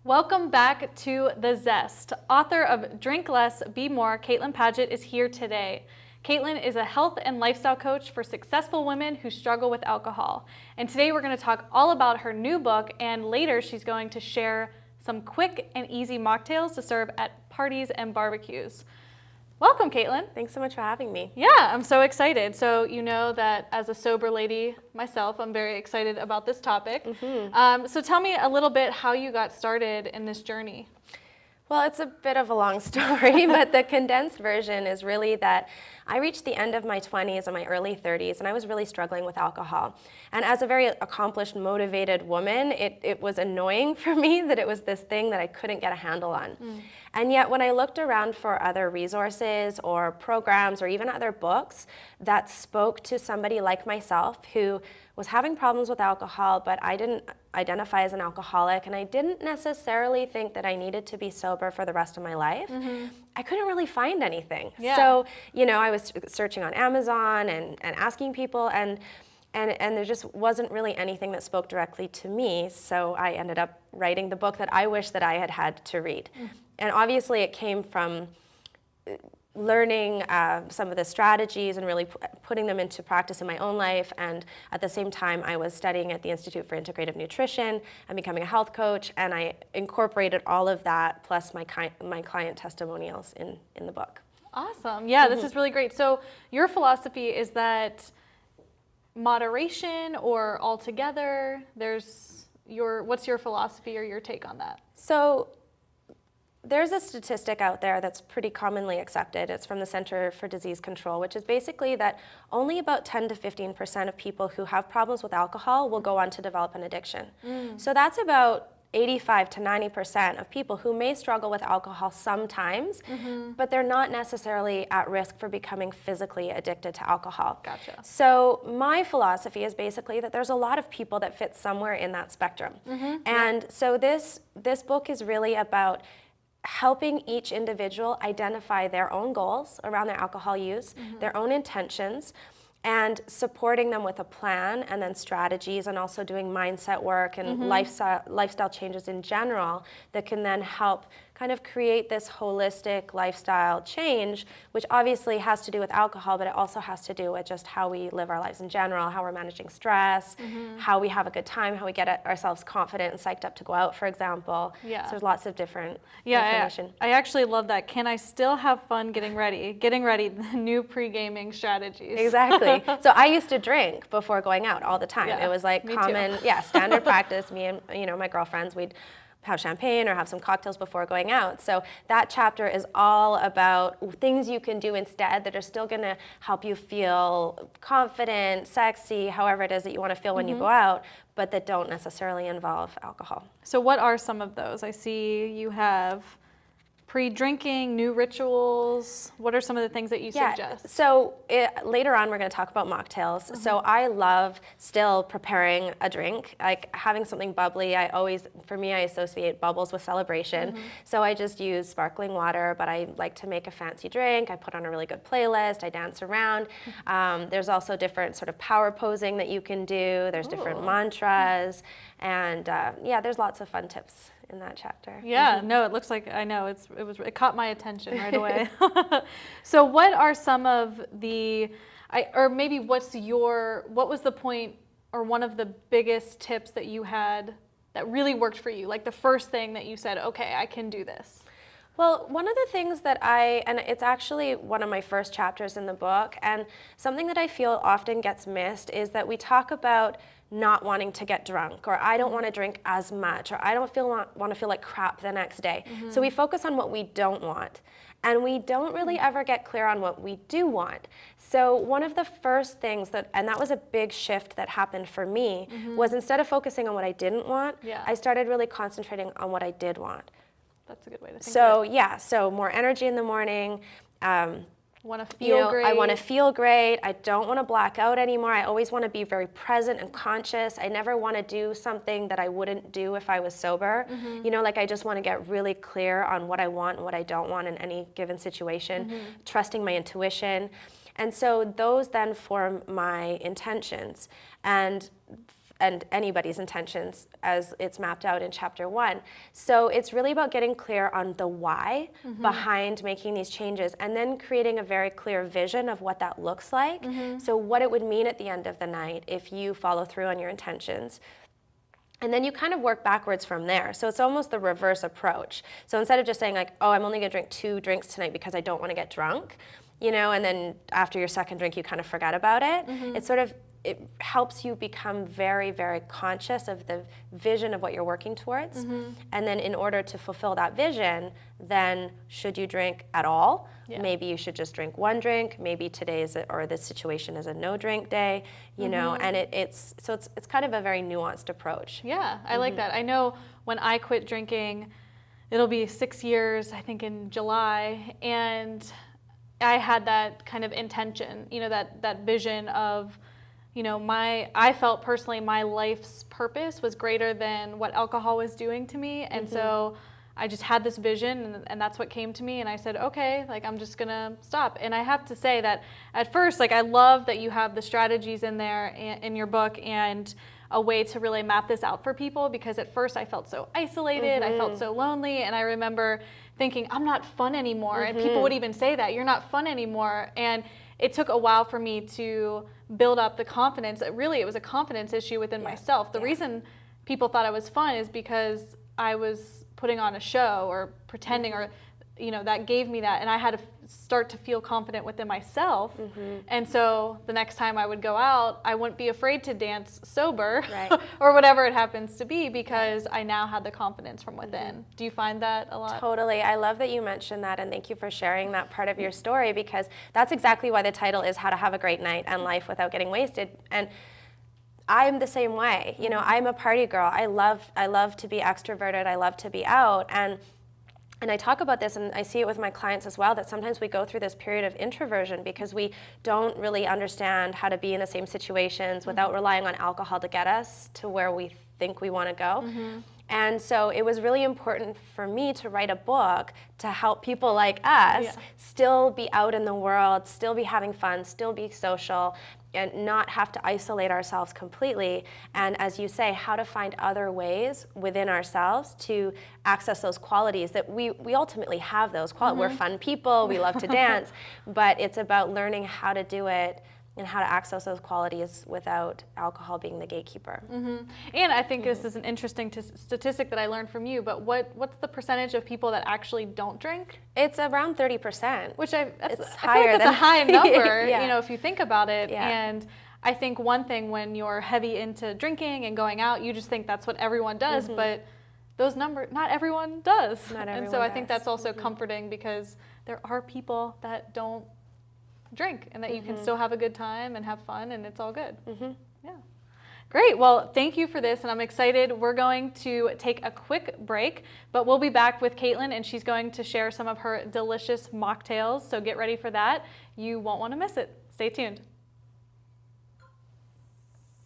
Welcome back to The Zest. Author of Drink Less, Be More, Caitlin Padgett is here today. Caitlin is a health and lifestyle coach for successful women who struggle with alcohol. And today we're going to talk all about her new book, and later she's going to share some quick and easy mocktails to serve at parties and barbecues. Welcome, Caitlin. Thanks so much for having me. Yeah, I'm so excited. So you know that as a sober lady myself, I'm very excited about this topic. So tell me a little bit how you got started in this journey. Well, it's a bit of a long story, but the condensed version is really that I reached the end of my 20s and my early 30s, and I was really struggling with alcohol. And as a very accomplished, motivated woman, it was annoying for me that it was this thing that I couldn't get a handle on. And yet when I looked around for other resources or programs or even other books that spoke to somebody like myself who was having problems with alcohol, but I didn't identify as an alcoholic, and I didn't necessarily think that I needed to be sober for the rest of my life, I couldn't really find anything. So, I was searching on Amazon and asking people, and there just wasn't really anything that spoke directly to me, so I ended up writing the book that I wish that I had had to read. And obviously it came from learning some of the strategies and really putting them into practice in my own life. And at the same time, I was studying at the Institute for Integrative Nutrition and becoming a health coach. And I incorporated all of that plus my client testimonials in the book. Awesome. Yeah, this is really great. So your philosophy is that moderation or altogether? What's your philosophy or your take on that? So there's a statistic out there that's pretty commonly accepted. It's from the Center for Disease Control, which is basically that only about 10 to 15% of people who have problems with alcohol will go on to develop an addiction. So that's about 85 to 90% of people who may struggle with alcohol sometimes, but they're not necessarily at risk for becoming physically addicted to alcohol. Gotcha. So my philosophy is basically that there's a lot of people that fit somewhere in that spectrum. And so this book is really about helping each individual identify their own goals around their alcohol use, their own intentions, and supporting them with a plan and then strategies, and also doing mindset work and lifestyle changes in general that can then help kind of create this holistic lifestyle change, which obviously has to do with alcohol, but it also has to do with just how we live our lives in general, how we're managing stress, how we have a good time, how we get ourselves confident and psyched up to go out, for example. So there's lots of different information. I actually love that. Can I still have fun getting ready? Getting ready, the new pre-gaming strategies. Exactly. So I used to drink before going out all the time. It was like common, standard practice. Me and my girlfriends, we'd have champagne or have some cocktails before going out. So that chapter is all about things you can do instead that are still going to help you feel confident, sexy, however it is that you want to feel when you go out, but that don't necessarily involve alcohol. So what are some of those? I see you have pre-drinking, new rituals. What are some of the things that you suggest? So later on, we're going to talk about mocktails. So I love still preparing a drink, like having something bubbly. For me, I associate bubbles with celebration. So I just use sparkling water, but I like to make a fancy drink. I put on a really good playlist. I dance around. There's also different sort of power posing that you can do. There's different mantras. And there's lots of fun tips in that chapter. No, it looks like, I know, it caught my attention right away. So what are some of or maybe what was the point or one of the biggest tips that you had that really worked for you? Like the first thing that you said, okay, I can do this. Well, one of the things that and it's actually one of my first chapters in the book, and something that I feel often gets missed is that we talk about not wanting to get drunk, or I don't want to drink as much, or I don't want to feel like crap the next day. So we focus on what we don't want, and we don't really ever get clear on what we do want. So one of the first things and that was a big shift that happened for me, was instead of focusing on what I didn't want, I started really concentrating on what I did want. That's a good way to think of it. So more energy in the morning. Want to feel great. I want to feel great. I don't want to black out anymore. I always want to be very present and conscious. I never want to do something that I wouldn't do if I was sober. I just want to get really clear on what I want and what I don't want in any given situation, trusting my intuition. And so those then form my intentions. And and anybody's intentions as it's mapped out in chapter 1. So it's really about getting clear on the why behind making these changes, and then creating a very clear vision of what that looks like. So what it would mean at the end of the night if you follow through on your intentions. And then you kind of work backwards from there. So it's almost the reverse approach. So instead of just saying like, oh, I'm only gonna drink 2 drinks tonight because I don't wanna get drunk, you know, and then after your second drink you kind of forget about it. It's sort of, it helps you become very, very conscious of the vision of what you're working towards. And then in order to fulfill that vision, then should you drink at all? Maybe you should just drink 1 drink. Maybe today is or this situation is a no drink day, you know, and it's kind of a very nuanced approach. Yeah, I like that. I know when I quit drinking, it'll be 6 years, I think in July, and I had that kind of intention, you know, that vision of, you know, I felt personally my life's purpose was greater than what alcohol was doing to me. And so I just had this vision, and that's what came to me. And I said, okay, like I'm just gonna stop. And I have to say that at first, like I love that you have the strategies in there in your book and a way to really map this out for people, because at first I felt so isolated, I felt so lonely. And I remember thinking, I'm not fun anymore. And people would even say that, you're not fun anymore. And it took a while for me to build up the confidence. It was a confidence issue within myself. The reason people thought I was fun is because I was putting on a show or pretending, or, you know, that gave me that. And I had to start to feel confident within myself. And so the next time I would go out, I wouldn't be afraid to dance sober or whatever it happens to be, because I now had the confidence from within. Do you find that a lot? Totally. I love that you mentioned that, and thank you for sharing that part of your story, because that's exactly why the title is How to Have a Great Night and Life Without Getting Wasted. And I'm the same way. You know, I'm a party girl. I love to be extroverted. I love to be out. And I talk about this, and I see it with my clients as well, that sometimes we go through this period of introversion because we don't really understand how to be in the same situations without relying on alcohol to get us to where we think we want to go. And so it was really important for me to write a book to help people like us still be out in the world, still be having fun, still be social, and not have to isolate ourselves completely. And as you say, how to find other ways within ourselves to access those qualities that we ultimately have those qualities. We're fun people, we love to dance, but it's about learning how to do it and how to access those qualities without alcohol being the gatekeeper. And I think this is an interesting statistic that I learned from you, but what's the percentage of people that actually don't drink? It's around 30%. Which I feel higher like that's a high number, Yeah. you know, if you think about it. And I think one thing, when you're heavy into drinking and going out, you just think that's what everyone does, but those numbers, not everyone does. Not everyone and so I does. think that's also comforting, because there are people that don't drink, and that you can still have a good time and have fun, and it's all good. Yeah. Great. Well, thank you for this, and I'm excited. We're going to take a quick break, but we'll be back with Caitlin, and she's going to share some of her delicious mocktails, so get ready for that. You won't want to miss it. Stay tuned.